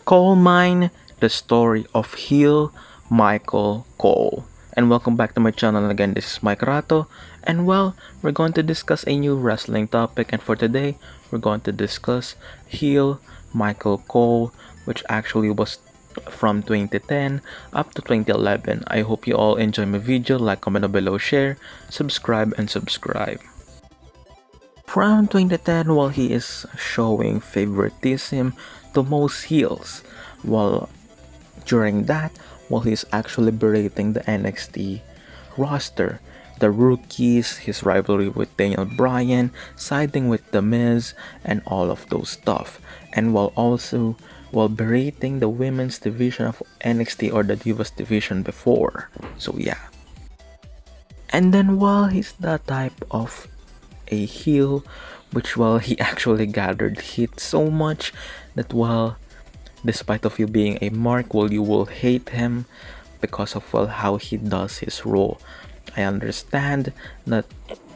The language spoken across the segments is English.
Coal Mine, the story of heel Michael Cole. And welcome back to my channel again. This is Mikeratto, and we're going to discuss a new wrestling topic. And for today, we're going to discuss heel Michael Cole, which actually was from 2010 up to 2011. I hope you all enjoy my video. Like, comment below, share, subscribe, and subscribe. From 2010, while he is showing favoritism to most heels, while during that, while he's actually berating the NXT roster, the rookies, his rivalry with Daniel Bryan, siding with The Miz, and all of those stuff. And while berating the women's division of NXT or the Divas division before. So yeah. And then while he's the type of a heel, which he actually gathered heat so much that despite of you being a mark, you will hate him because of how he does his role. I understand that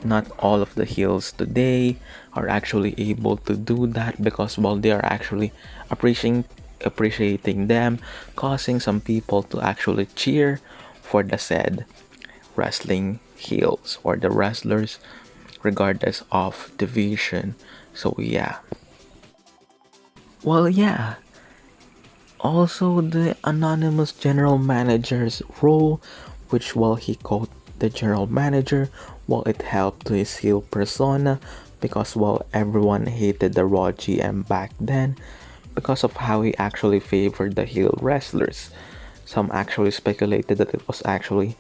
not all of the heels today are actually able to do that because they are actually appreciating them, causing some people to actually cheer for the said wrestling heels or the wrestlers regardless of division. So yeah. Yeah. Also, the anonymous general manager's role, which he called the general manager, it helped to his heel persona because everyone hated the Raw GM back then because of how he actually favored the heel wrestlers. Some actually speculated that it was actually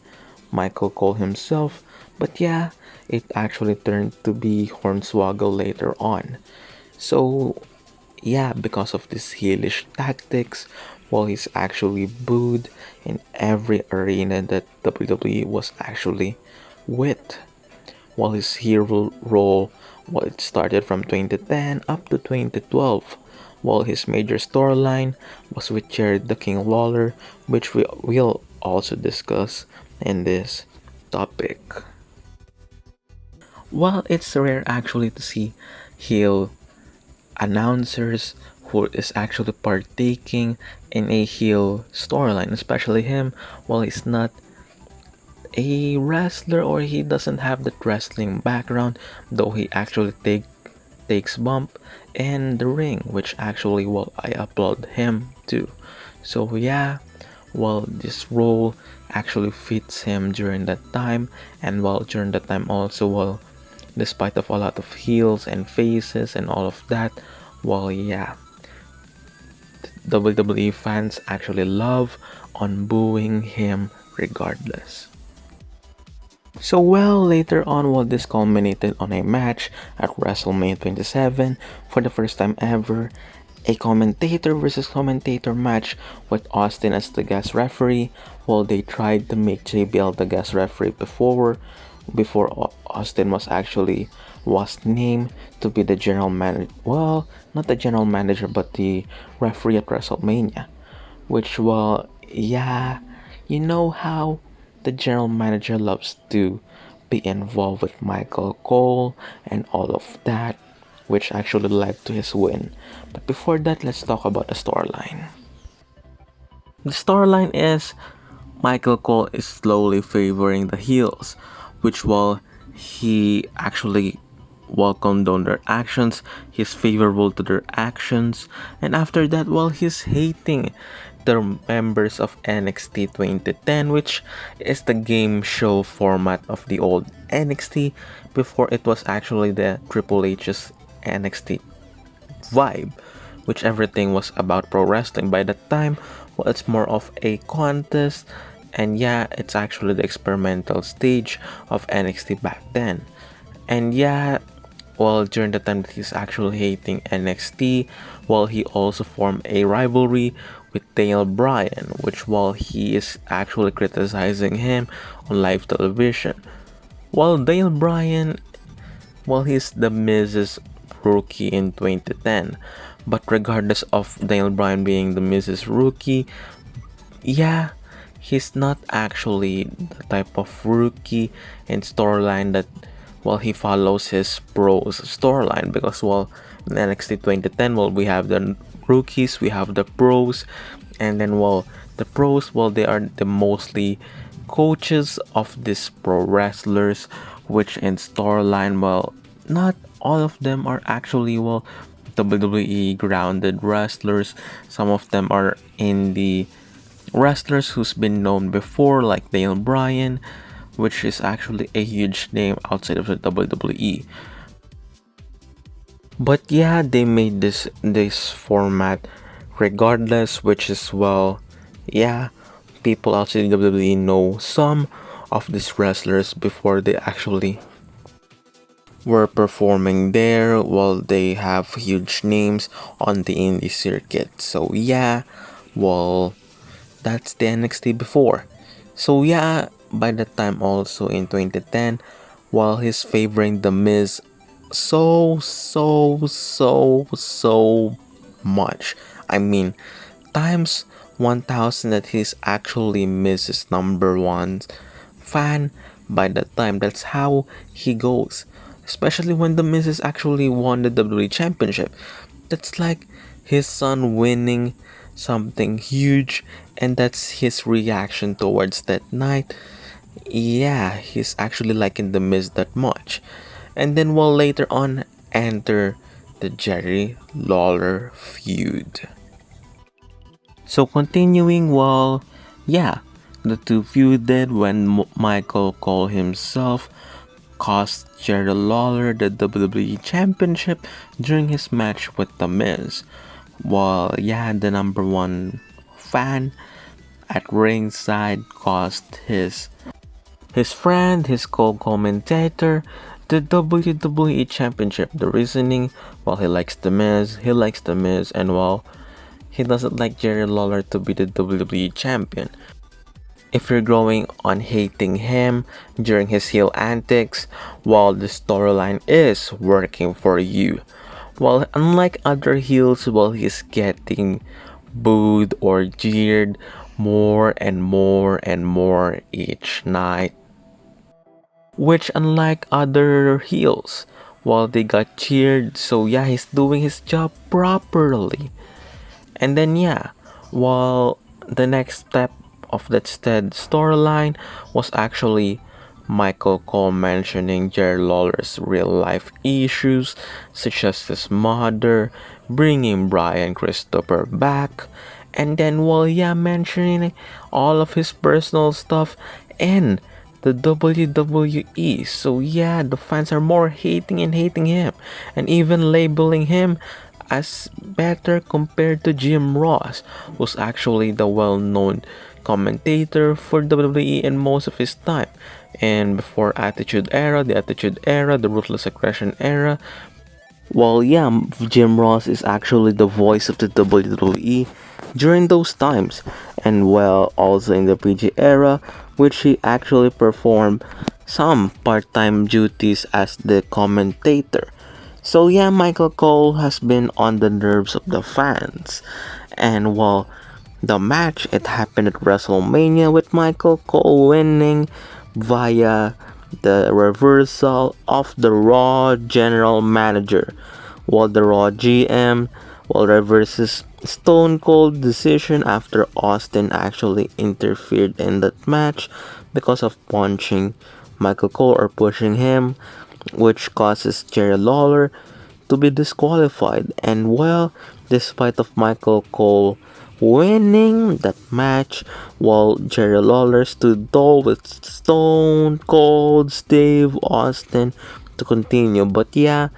Michael Cole himself, but yeah, it actually turned to be Hornswoggle later on. So yeah, because of these heelish tactics, he's actually booed in every arena that WWE was actually with. His hero role, it started from 2010 up to 2012. His major storyline was with Jared the King Lawler, which we will also discuss in this topic. It's rare actually to see heel announcers who is actually partaking in a heel storyline, especially him. He's not a wrestler or he doesn't have that wrestling background, though he actually takes bump in the ring, which actually I applaud him too. So yeah, this role actually fits him during that time, and during that time also despite of a lot of heels and faces and all of that, yeah, WWE fans actually love on booing him regardless. So later on, this culminated on a match at WrestleMania 27 for the first time ever, a commentator versus commentator match with Austin as the guest referee. They tried to make JBL the guest referee before Austin was named to be the general manager. Not the general manager, but the referee at WrestleMania. Which yeah, you know how the general manager loves to be involved with Michael Cole and all of that, which actually led to his win. But before that, let's talk about the storyline. The storyline is Michael Cole is slowly favoring the heels, which he actually condone their actions, he's favorable to their actions, and after that, he's hating the members of NXT 2010, which is the game show format of the old NXT before it was actually the Triple H's NXT vibe, which everything was about pro wrestling. By that time, it's more of a contest, and yeah, it's actually the experimental stage of NXT back then. And yeah, during the time that he's actually hating NXT, he also formed a rivalry with Daniel Bryan, which he is actually criticizing him on live television. Daniel Bryan, he's the Miz's rookie in 2010, but regardless of Daniel Bryan being the Miz's rookie, yeah, he's not actually the type of rookie in storyline that he follows his bros storyline, because In NXT 2010, well, we have the rookies, we have the pros, and then, well, the pros, well, they are the mostly coaches of these pro wrestlers, which in storyline, well, not all of them are actually, well, WWE grounded wrestlers. Some of them are in the wrestlers who's been known before, like Daniel Bryan, which is actually a huge name outside of the WWE. But yeah, they made this format regardless, which is, well, yeah, people outside the WWE know some of these wrestlers before they actually were performing there. Well, they have huge names on the indie circuit. So yeah, well, that's the NXT before. So yeah, by that time also in 2010, while he's favoring The Miz so much. I mean, times 1000 that he's actually Miz's number one fan by that time. That's how he goes. Especially when The Miz has actually won the WWE Championship. That's like his son winning something huge, and that's his reaction towards that night. Yeah, he's actually liking The Miz that much. And then, well, later on, enter the Jerry Lawler feud. So continuing, well, yeah, the two feuded when Michael Cole himself cost Jerry Lawler the WWE Championship during his match with The Miz. Well, yeah, the number one fan at ringside cost his friend, his co-commentator, the WWE Championship. The reasoning, well, he likes The Miz, and well, he doesn't like Jerry Lawler to be the WWE Champion. If you're growing on hating him during his heel antics, while the storyline is working for you. Well, unlike other heels, well, he's getting booed or jeered more and more each night. Which, unlike other heels, well, they got cheered, so yeah, he's doing his job properly. And then yeah, while the next step of that stead storyline was actually Michael Cole mentioning Jerry Lawler's real life issues, such as his mother, bringing Brian Christopher back, and then, well, yeah, mentioning all of his personal stuff and the WWE. So yeah, the fans are more hating him, and even labeling him as better compared to Jim Ross, who's actually the well-known commentator for WWE in most of his time. And before Attitude Era, the Attitude Era, the Ruthless Aggression Era, well, yeah, Jim Ross is actually the voice of the WWE during those times, and well, also in the PG era, which he actually performed some part-time duties as the commentator. So yeah, Michael Cole has been on the nerves of the fans, and well, the match, it happened at WrestleMania with Michael Cole winning via the reversal of the Raw general manager, while the Raw GM reverses Stone Cold decision after Austin actually interfered in that match because of punching Michael Cole or pushing him, which causes Jerry Lawler to be disqualified. And well, despite of Michael Cole winning that match, while Jerry Lawler stood tall with Stone Cold Steve Austin to continue. But yeah,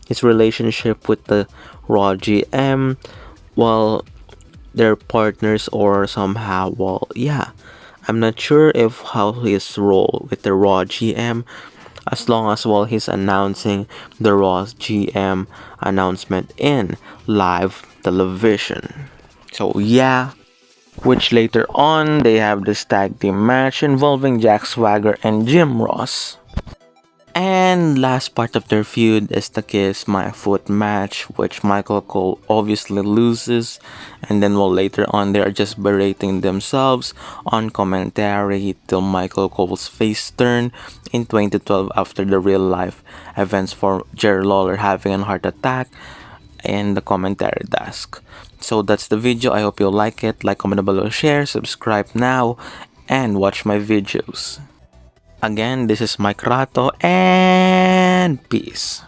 his relationship with the Raw GM, well, they're partners or somehow, well, yeah, I'm not sure if how his role with the Raw GM, as long as, well, he's announcing the Raw GM announcement in live television. So yeah, which later on they have this tag team match involving Jack Swagger and Jim Ross. And last part of their feud is the Kiss My Foot match, which Michael Cole obviously loses, and then, well, later on they are just berating themselves on commentary till Michael Cole's face turn in 2012 after the real life events for Jerry Lawler having a heart attack. in the commentary desk. So that's the video. I hope you like it. Like, comment below, share, subscribe now, and watch my videos. Again, this is Mikeratto, and peace.